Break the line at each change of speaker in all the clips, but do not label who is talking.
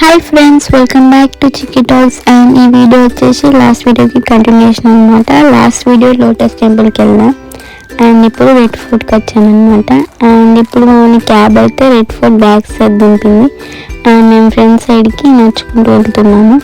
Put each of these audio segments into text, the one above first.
Hi friends, welcome back to chikki talks. And ఈ video వచ్చేసి last వీడియోకి కంటిన్యూషన్ అనమాట. లాస్ట్ వీడియో లోటస్ టెంపుల్కి వెళ్ళాం అండ్ ఇప్పుడు రెడ్ ఫోర్ట్కి వచ్చాను అనమాట. అండ్ ఇప్పుడు మన క్యాబ్ అయితే రెడ్ ఫోర్ట్ బ్యాక్ సైడ్ దింపింది అండ్ మేము ఫ్రంట్ సైడ్కి నడుచుకుంటూ వెళ్తున్నాము.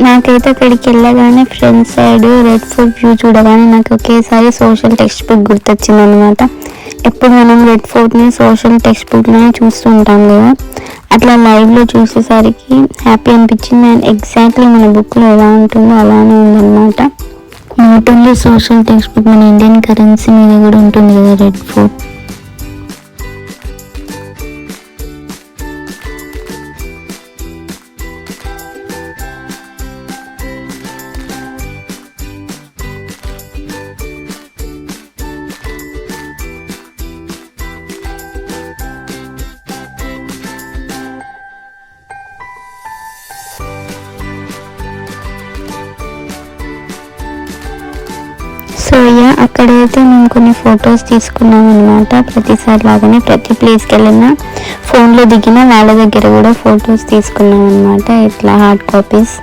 నాకైతే అక్కడికి వెళ్ళగానే front side Red Fort view చూడగానే నాకు ఒకేసారి సోషల్ టెక్స్ట్ బుక్ గుర్తొచ్చింది అనమాట. ఎప్పుడు మనం రెడ్ ఫోర్ట్ని సోషల్ టెక్స్ట్ బుక్లోనే చూస్తూ ఉంటాం కదా, అట్లా లైవ్లో చూసేసరికి హ్యాపీ అనిపించింది. అండ్ ఎగ్జాక్ట్లీ మన బుక్లో ఎలా ఉంటుందో అలానే ఉందన్నమాట. Not only social text book, మన ఇండియన్ కరెన్సీ మీద కూడా ఉంటుంది కదా రెడ్ ఫోర్ట్. సో అక్కడైతే మేము కొన్ని ఫొటోస్ తీసుకున్నాం అనమాట. ప్రతిసారి లాగానే ప్రతి ప్లేస్కి వెళ్ళినా ఫోన్లో దిగిన వాళ్ళ దగ్గర కూడా ఫొటోస్ తీసుకున్నాం అనమాట, ఇట్లా హార్డ్ కాపీస్.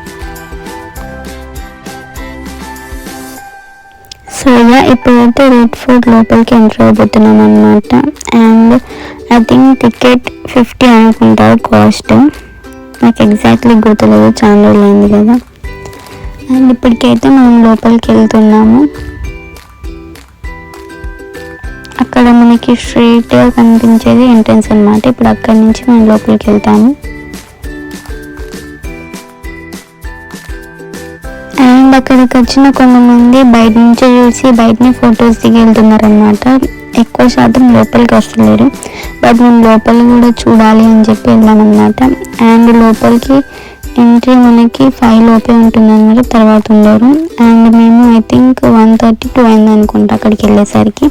సో ఇప్పుడైతే రెడ్ ఫోర్ట్ లోపలికి ఎంటర్ అయిపోతున్నాం అనమాట. అండ్ ఐ థింక్ టికెట్ 50 అనుకుంటారు కాస్ట్, నాకు ఎగ్జాక్ట్లీ గుర్తులేదు, చాలా రోజులు అయింది కదా. అండ్ ఇప్పటికైతే మనం లోపలికి వెళ్తున్నాము. అక్కడ మనకి స్ట్రైట్గా కనిపించేది ఎంట్రన్స్ అనమాట. ఇప్పుడు అక్కడి నుంచి మనం లోపలికి వెళ్తాము. అండ్ అక్కడికి వచ్చిన కొంతమంది బయట నుంచి చూసి బయటనే ఫొటోస్ దిగి వెళ్తున్నారు అనమాట. ఎక్కువ శాతం లోపలికి వస్తలేరు, బట్ మేము లోపల కూడా చూడాలి అని చెప్పి వెళ్ళామన్నమాట. అండ్ లోపలికి ఎంట్రీ మనకి 5 లోపే ఉంటుంది అన్నమాట, తర్వాత ఉండరు. అండ్ మేము ఐ థింక్ 1:32 అయింది అనుకుంటా అక్కడికి వెళ్ళేసరికి.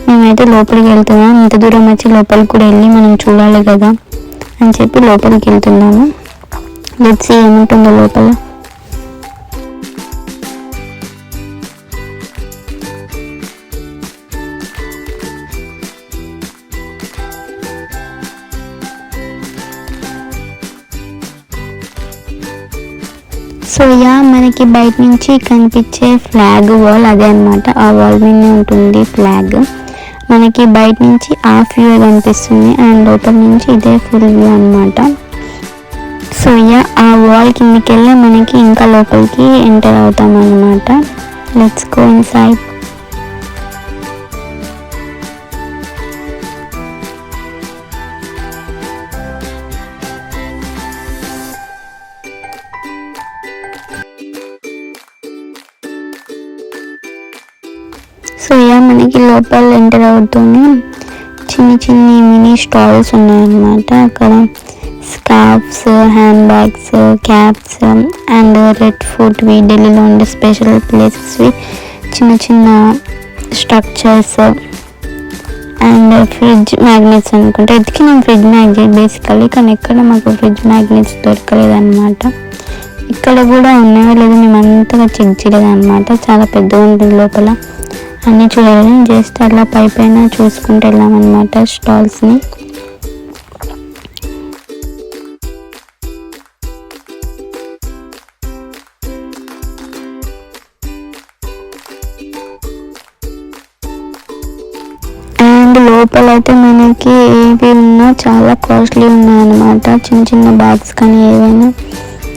మేమైతే లోపలికి వెళ్తున్నాం, ఇంత దూరం వచ్చి లోపలికి కూడా వెళ్ళి మనం చూడాలి కదా అని చెప్పి లోపలికి వెళ్తున్నాము. లెట్స్ సీ ఏముంటుందో లోపల. సో మనకి బయట నుంచి కనిపించే ఫ్లాగ్ వాల్ అదే అనమాట. ఆ వాల్ మీద ఉంటుంది ఫ్లాగ్. మనకి బయట నుంచి హాఫ్ వ్యూ కనిపిస్తుంది అండ్ లోపల నుంచి ఇదే ఫుల్ వ్యూ అనమాట. సో ఆ వాల్ కిందకి వెళ్ళి మనకి ఇంకా లోపలికి ఎంటర్ అవుతాం అన్నమాట. Let's go inside. సో మనకి లోపల ఎంటర్ అవుతూనే చిన్ని చిన్ని మినీ స్టాల్స్ ఉన్నాయన్నమాట. అక్కడ scarfs, hand bags, caps and red ఫుట్వి, ఢిల్లీలో ఉండే స్పెషల్ ప్లేసెస్వి, చిన్న చిన్న స్ట్రక్చర్స్ అండ్ ఫ్రిడ్జ్ మ్యాగ్నెట్స్ అనుకుంటా. ఎతికినాం ఫ్రిడ్జ్ మ్యాగ్నెట్ బేసికల్లీ, కానీ ఎక్కడ మాకు ఫ్రిడ్జ్ మ్యాగ్నెట్స్ దొరకలేదన్నమాట. ఇక్కడ కూడా ఉన్నాయో లేదో మేము అంతగా చెక్ చేయలేదన్నమాట. చాలా పెద్దగా ఉంటుంది లోపల, అన్నీ చూడాలి. జస్ట్ అలా పైన చూసుకుంటూ వెళ్ళామన్నమాట స్టాల్స్ని. అండ్ లోపలైతే మనకి ఏవి ఉన్నా చాలా కాస్ట్లీ ఉన్నాయన్నమాట. చిన్న చిన్న బ్యాగ్స్ కానీ ఏవైనా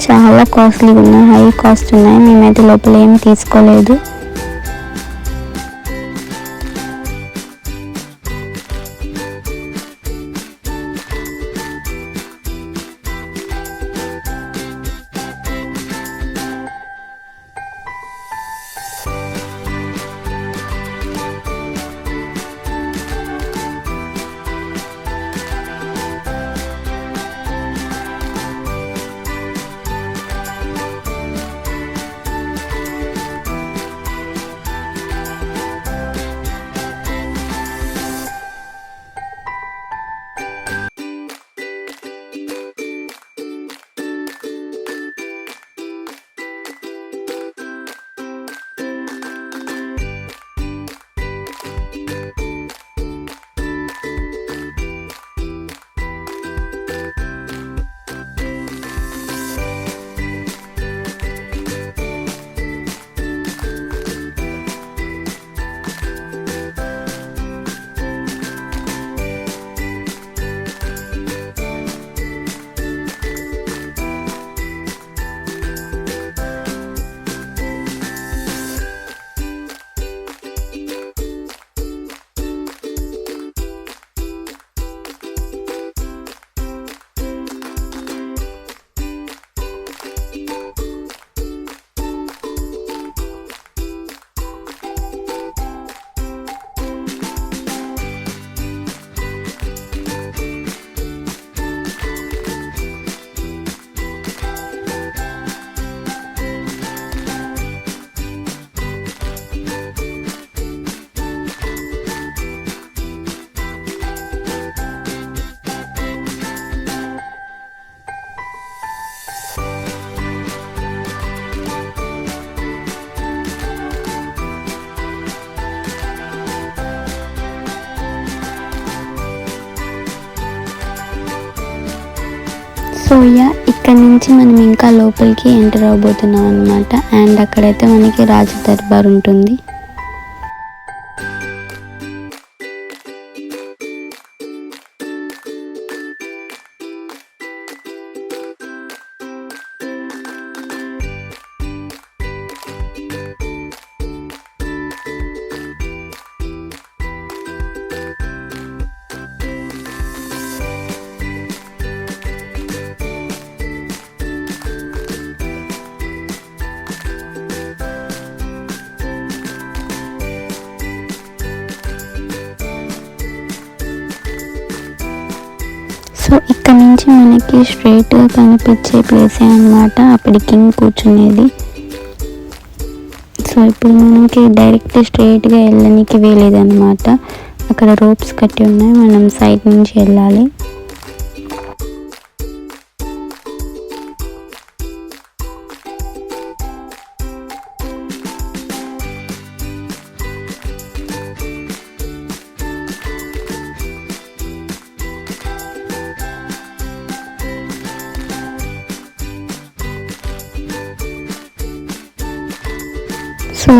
చాలా కాస్ట్లీ ఉన్నాయి, హై కాస్ట్ ఉన్నాయి. మేమైతే లోపల ఏం తీసుకోలేదు. సో ఇక్కడ నుంచి మనం ఇంకా లోపలికి ఎంటర్ అవబోతున్నాం అనమాట. అండ్ అక్కడైతే మనకి రాజ దర్బార్ ఉంటుంది. సో ఇక్కడ నుంచి మనకి స్ట్రైట్గా కనిపించే ప్లేసే అనమాట అప్పటి కింగ్ కూర్చునేది. సో ఇప్పుడు మనకి డైరెక్ట్ స్ట్రైట్గా వెళ్ళడానికి వేయలేదన్నమాట. అక్కడ రోప్స్ కట్టి ఉన్నాయి, మనం సైడ్ నుంచి వెళ్ళాలి. సో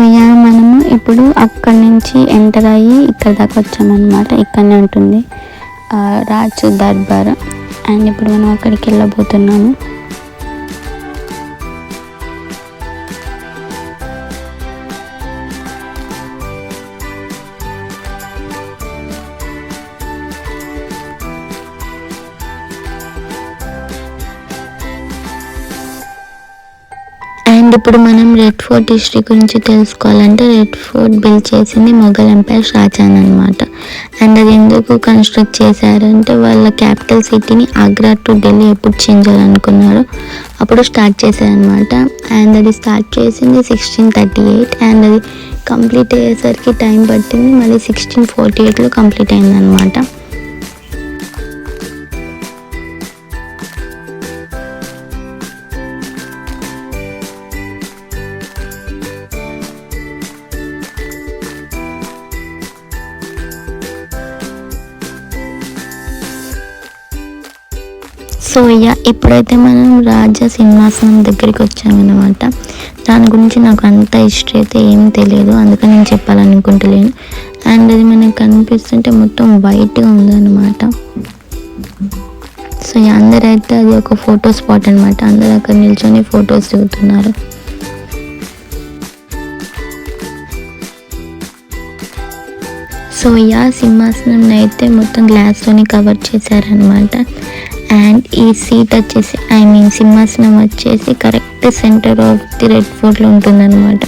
మనము ఇప్పుడు అక్కడి నుంచి ఎంటర్ అయ్యి ఇక్కడ దాకా వచ్చామన్నమాట. ఇక్కడనే ఉంటుంది రాజ్ దర్బార్. అండ్ ఇప్పుడు మనం అక్కడికి వెళ్ళబోతున్నాము. అండ్ ఇప్పుడు మనం రెడ్ ఫోర్ట్ హిస్టరీ గురించి తెలుసుకోవాలంటే రెడ్ ఫోర్ట్ బిల్డ్ చేసింది మొఘల్ ఎంపైర్ షాజహాన్ అనమాట. అండ్ అది ఎందుకు కన్స్ట్రక్ట్ చేశారంటే వాళ్ళ క్యాపిటల్ సిటీని ఆగ్రా టు ఢిల్లీ ఎప్పుడు చేంజ్ చేయాలనుకున్నారో అప్పుడు స్టార్ట్ చేశారనమాట. అండ్ అది స్టార్ట్ చేసింది 1638 అండ్ అది కంప్లీట్ అయ్యేసరికి టైం పట్టింది, మళ్ళీ 1648లో కంప్లీట్ అయిందనమాట. సో ఇప్పుడైతే మనం రాజా సింహాసనం దగ్గరికి వచ్చామన్నమాట. దాని గురించి నాకు అంత హిస్టరీ అయితే ఏం తెలియదు, అందుకని నేను చెప్పాలనుకుంటలేను. అండ్ అది మనకి కనిపిస్తుంటే మొత్తం వైట్గా ఉందన్నమాట. సో అందరైతే అది ఒక ఫోటో స్పాట్ అనమాట. అందరు అక్కడ నిల్చొని ఫొటోస్ దిగుతున్నారు. సో సింహాసనం అయితే మొత్తం గ్లాస్తోని కవర్ చేశారనమాట. అండ్ ఈ సీట్ వచ్చేసి సింహాసనం వచ్చేసి correct centre of the Red ఫోర్ట్లో ఉంటుందన్నమాట.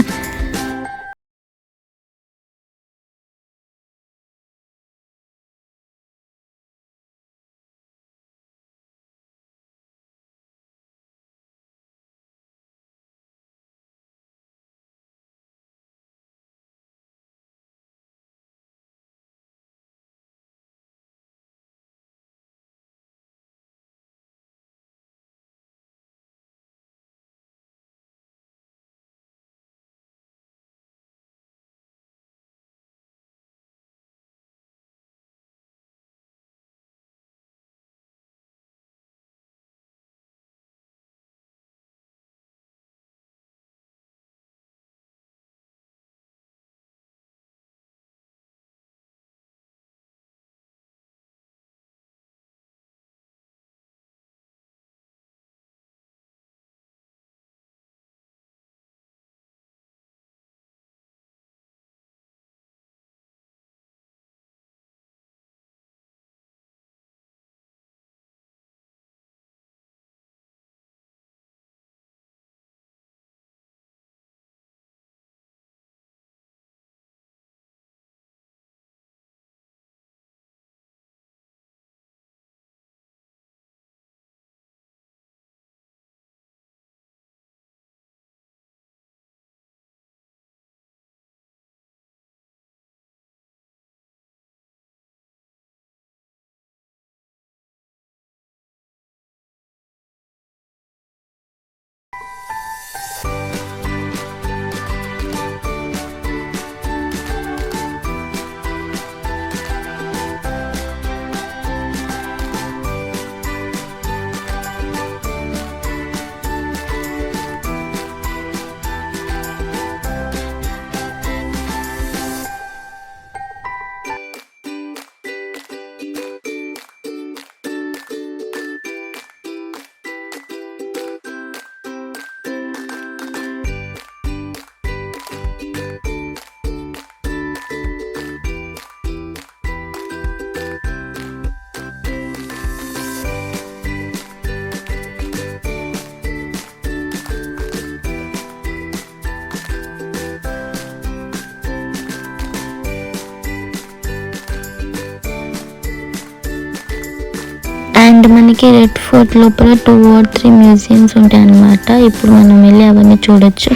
అండ్ మనకి రెడ్ ఫోర్ట్ లోపల 2 or 3 మ్యూజియంస్ ఉంటాయి అన్నమాట. ఇప్పుడు మనం వెళ్ళి అవన్నీ చూడొచ్చు.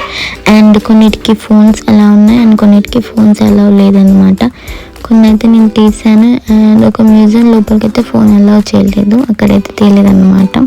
అండ్ కొన్నిటికి ఫోన్స్ అలా ఉన్నాయి అండ్ కొన్నిటికి ఫోన్స్ అలా లేదనమాట. కొన్ని అయితే నేను తీసాను అండ్ ఒక మ్యూజియం లోపలికి అయితే ఫోన్ అలౌ చేయలేదు, అక్కడైతే తెలియదన్నమాట.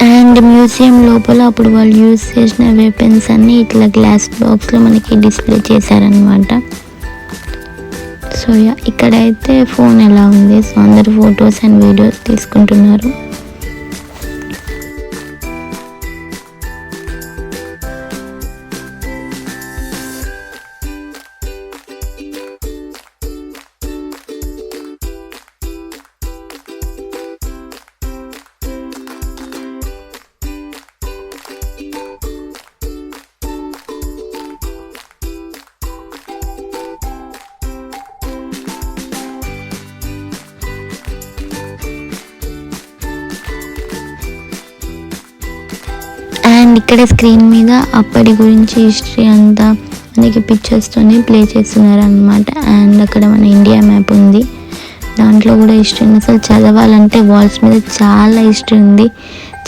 అండ్ మ్యూజియం లోపల అప్పుడు వాళ్ళు యూజ్ చేసిన వెపన్స్ అన్నీ ఇట్లా గ్లాస్ బాక్స్లో మనకి డిస్ప్లే చేశారనమాట. సో ఇక్కడైతే ఫోన్ ఎలా ఉంది, సో అందరు ఫొటోస్ అండ్ వీడియోస్ తీసుకుంటున్నారు. అండ్ ఇక్కడ స్క్రీన్ మీద అప్పటి గురించి హిస్టరీ అంతా మనకి పిక్చర్స్తోనే ప్లే చేస్తున్నారు అనమాట. అండ్ అక్కడ మన ఇండియా మ్యాప్ ఉంది, దాంట్లో కూడా హిస్టరీ ఉంది. అసలు చదవాలంటే వాల్స్ మీద చాలా హిస్టరీ ఉంది.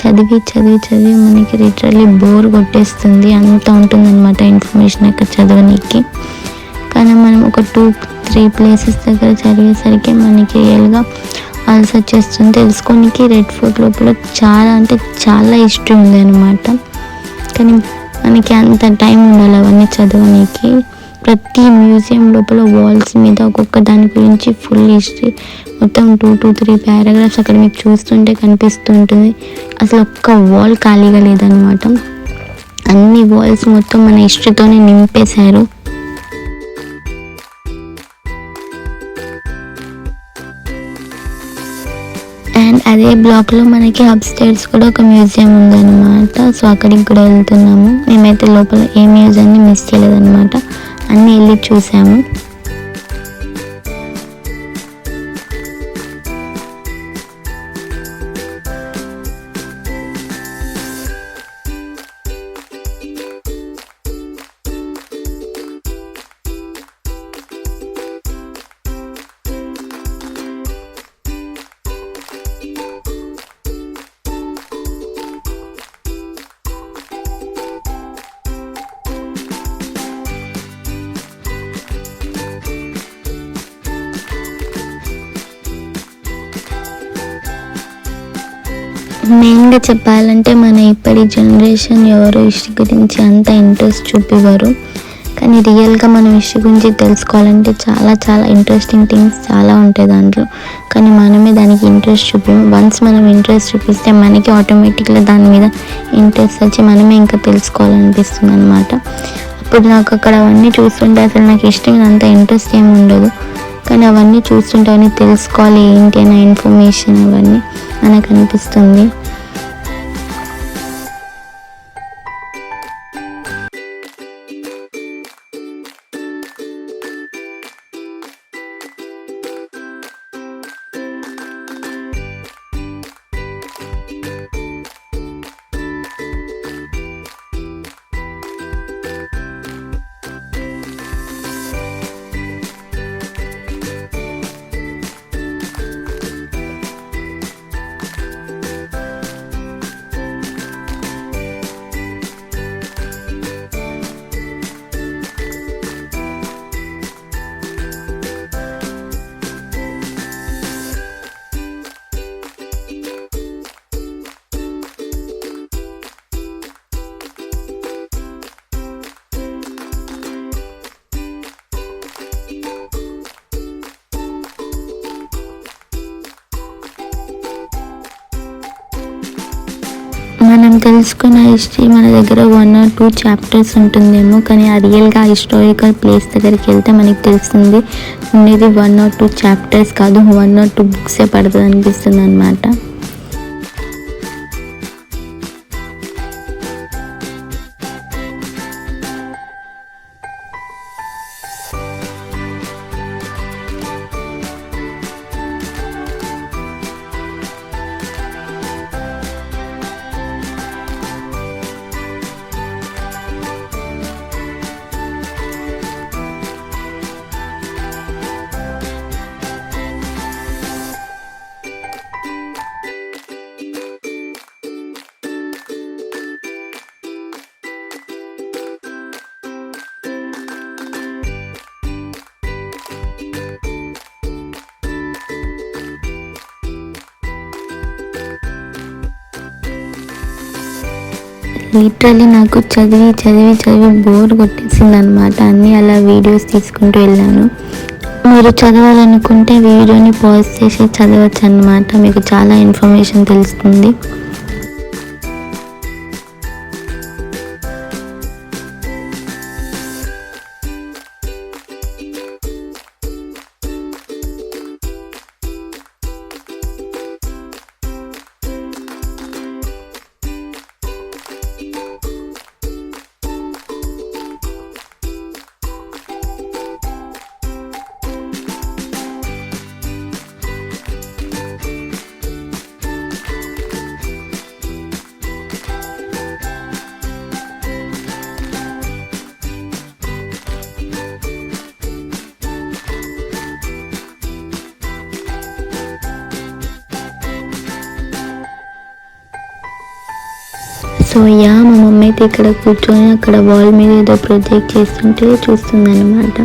చదివి చదివి చదివి మనకి లిటరల్లీ బోర్ కొట్టేస్తుంది, అంత ఉంటుందన్నమాట ఇన్ఫర్మేషన్ అక్కడ చదవనీకి. కానీ మనం ఒక 2-3 ప్లేసెస్ దగ్గర చదివేసరికి మనకి రియల్గా అలసట చేస్తుంది. తెలుసుకోనికి రెడ్ ఫోర్ట్ లోపల చాలా అంటే చాలా హిస్టరీ ఉంది అనమాట. కానీ మనకి అంత టైం ఉండాలి అవన్నీ చదవడానికి. ప్రతి మ్యూజియం లోపల వాల్స్ మీద ఒక్కొక్క దాని గురించి ఫుల్ హిస్టరీ, మొత్తం 2-3 పారాగ్రాఫ్స్ అక్కడ మీకు చూస్తుంటే కనిపిస్తూ ఉంటుంది. అసలు ఒక్క వాల్ ఖాళీగా లేదనమాట, అన్ని వాల్స్ మొత్తం మన హిస్టరీతోనే నింపేశారు. అండ్ అదే బ్లాక్లో మనకి అప్ స్టైర్స్ కూడా ఒక మ్యూజియం ఉందన్నమాట. సో అక్కడికి కూడా వెళ్తున్నాము. మేమైతే లోపల ఏ మ్యూజియాన్ని మిస్ చేయలేదన్నమాట, అన్నీ వెళ్ళి చూసాము. మెయిన్గా చెప్పాలంటే మన ఇప్పటి జనరేషన్ ఎవరు హిస్టరీ గురించి అంత ఇంట్రెస్ట్ చూపివ్వరు. కానీ రియల్గా మనం హిస్టరీ గురించి తెలుసుకోవాలంటే చాలా చాలా ఇంట్రెస్టింగ్ థింగ్స్ చాలా ఉంటాయి దాంట్లో. కానీ మనమే దానికి ఇంట్రెస్ట్ చూపిము. వన్స్ మనం ఇంట్రెస్ట్ చూపిస్తే మనకి ఆటోమేటిక్గా దాని మీద ఇంట్రెస్ట్ వచ్చి మనమే ఇంకా తెలుసుకోవాలనిపిస్తుంది అనమాట. అప్పుడు నాకు అక్కడ అవన్నీ చూస్తుంటే అసలు నాకు హిస్టరీ మీద అంత ఇంట్రెస్ట్ ఏమి ఉండదు. కానీ అవన్నీ చూస్తుంటే అవన్నీ తెలుసుకోవాలి ఏంటి అనే ఇన్ఫర్మేషన్ అవన్నీ మనకు అనిపిస్తుంది. మనం తెలుసుకున్న హిస్టరీ మన దగ్గర 1 or 2 చాప్టర్స్ ఉంటుందేమో, కానీ ఆ రియల్గా హిస్టారికల్ ప్లేస్ దగ్గరికి వెళ్తే మనకి తెలుస్తుంది ఉండేది 1 or 2 చాప్టర్స్ కాదు, 1 or 2 బుక్సే పడుతుంది అనిపిస్తుంది అనమాట. లిటరలీ నాకు చదివి చదివి చదివి బోర్ కొట్టేసింది అనమాట. అన్నీ అలా వీడియోస్ తీసుకుంటూ వెళ్ళాను. మీరు చదవాలనుకుంటే వీడియోని పాజ్ చేసి చదవచ్చు అన్నమాట. మీకు చాలా ఇన్ఫర్మేషన్ తెలుస్తుంది. సో మా మమ్మీ అయితే ఇక్కడ కూర్చొని అక్కడ వాల్ మీద ఏదో ప్రొజెక్ట్ చేస్తుంటే చూస్తుందన్నమాట.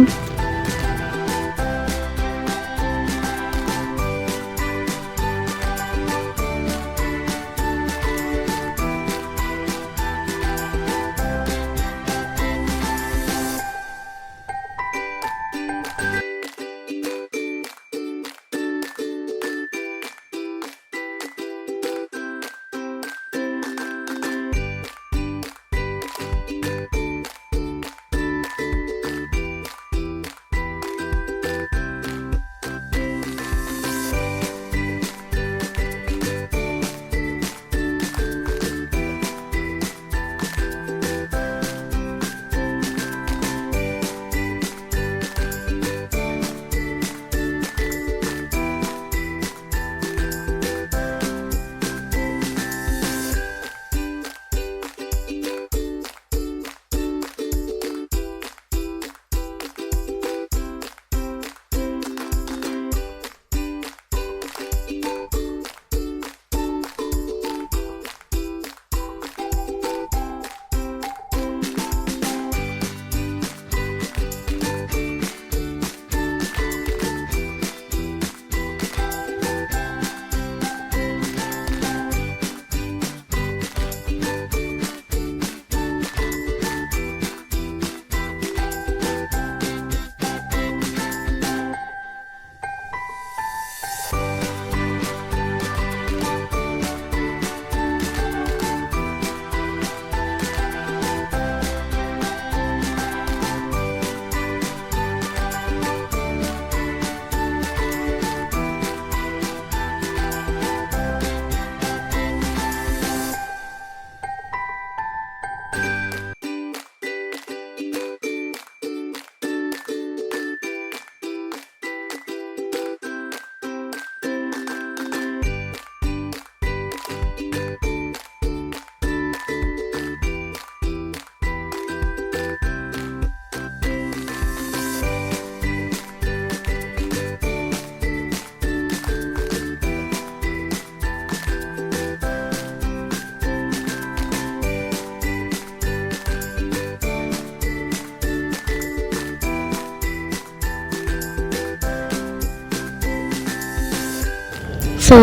సో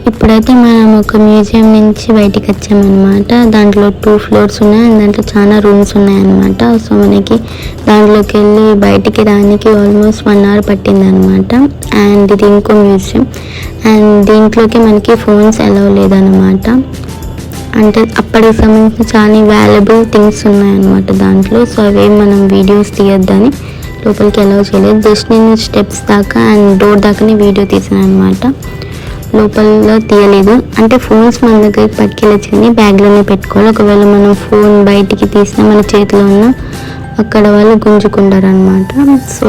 ఇప్పుడైతే మనం ఒక మ్యూజియం నుంచి బయటికి వచ్చామన్నమాట. దాంట్లో 2 floors ఉన్నాయి అండ్ దాంట్లో చాలా రూమ్స్ ఉన్నాయన్నమాట. సో మనకి దాంట్లోకి వెళ్ళి బయటికి రానికి ఆల్మోస్ట్ 1 hour పట్టింది అనమాట. అండ్ ఇది ఇంకో మ్యూజియం అండ్ దీంట్లోకి మనకి ఫోన్స్ అలౌ లేదన్నమాట. అంటే అప్పటికి సంబంధించిన చాలా వాల్యుబుల్ థింగ్స్ ఉన్నాయన్నమాట దాంట్లో. సో అవి మనం వీడియోస్ తీయొద్దని లోపలికి అలౌ చేయలేదు. జస్ట్ నేను స్టెప్స్ దాకా అండ్ డోర్ దాకానే వీడియో తీసాను అనమాట. లోపల తీయలేదు. అంటే ఫోన్స్ మన దగ్గరికి పట్టుకెళ్ళచ్చు కానీ బ్యాగ్లోనే పెట్టుకోవాలి. ఒకవేళ మనం ఫోన్ బయటికి తీసినా మన చేతిలో ఉన్న అక్కడ వాళ్ళు గుంజుకుంటారు అనమాట. సో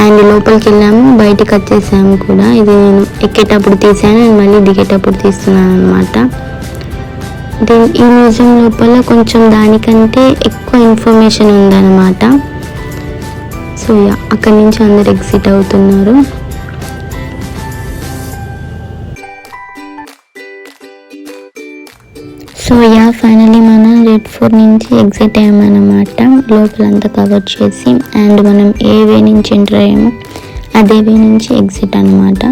అండ్ లోపలికి వెళ్ళాము, బయటికి వచ్చేసాము కూడా. ఇది నేను ఎక్కేటప్పుడు తీసాను అండ్ మళ్ళీ దిగేటప్పుడు తీస్తున్నాను అనమాట. ఈ మ్యూజియం లోపల కొంచెం దానికంటే ఎక్కువ ఇన్ఫర్మేషన్ ఉందన్నమాట. సో అక్కడి నుంచి అందరు ఎగ్జిట్ అవుతున్నారు. సో ఫైనలీ మనం రెడ్ ఫోర్ట్ నుంచి ఎగ్జిట్ అయ్యామన్నమాట. లోపలంతా కవర్ చేసి అండ్ మనం ఏ వే నుంచి ఎంటర్ అయ్యామో అదే వే నుంచి ఎగ్జిట్ అనమాట.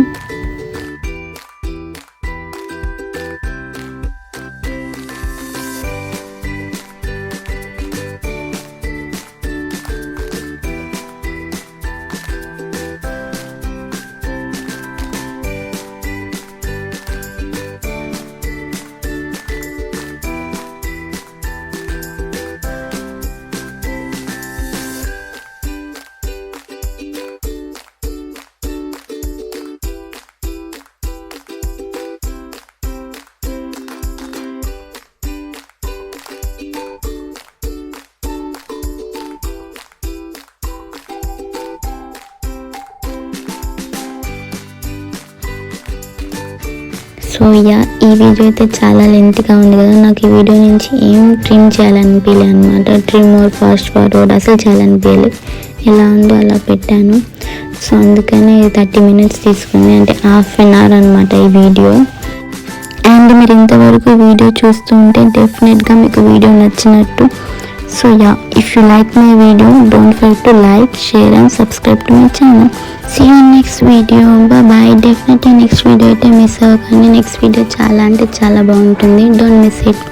సో యా, ఈ వీడియో అయితే చాలా లెంత్గా ఉంది కదా, నాకు ఈ వీడియో నుంచి ఏం ట్రిమ్ చేయాలనిపించలే అనమాట. ట్రిమ్ ఆర్ ఫాస్ట్ ఫార్వర్డ్ అసలు చేయాలనిపించలే, ఎలా ఉందో అలా పెట్టాను. సో అందుకని 30 minutes తీసుకుంది, అంటే ½ an hour అనమాట ఈ వీడియో. అండ్ మీరు ఇంతవరకు వీడియో చూస్తూ ఉంటే డెఫినెట్గా మీకు వీడియో నచ్చినట్టు. So yeah, if you like my video don't forget to like, share and subscribe to my channel. See you next video, bye. డెఫినెట్గా నెక్స్ట్ వీడియో అయితే మిస్ అవ్వకండి. నెక్స్ట్ వీడియో చాలా అంటే చాలా బాగుంటుంది, డోంట్ మిస్ ఇట్.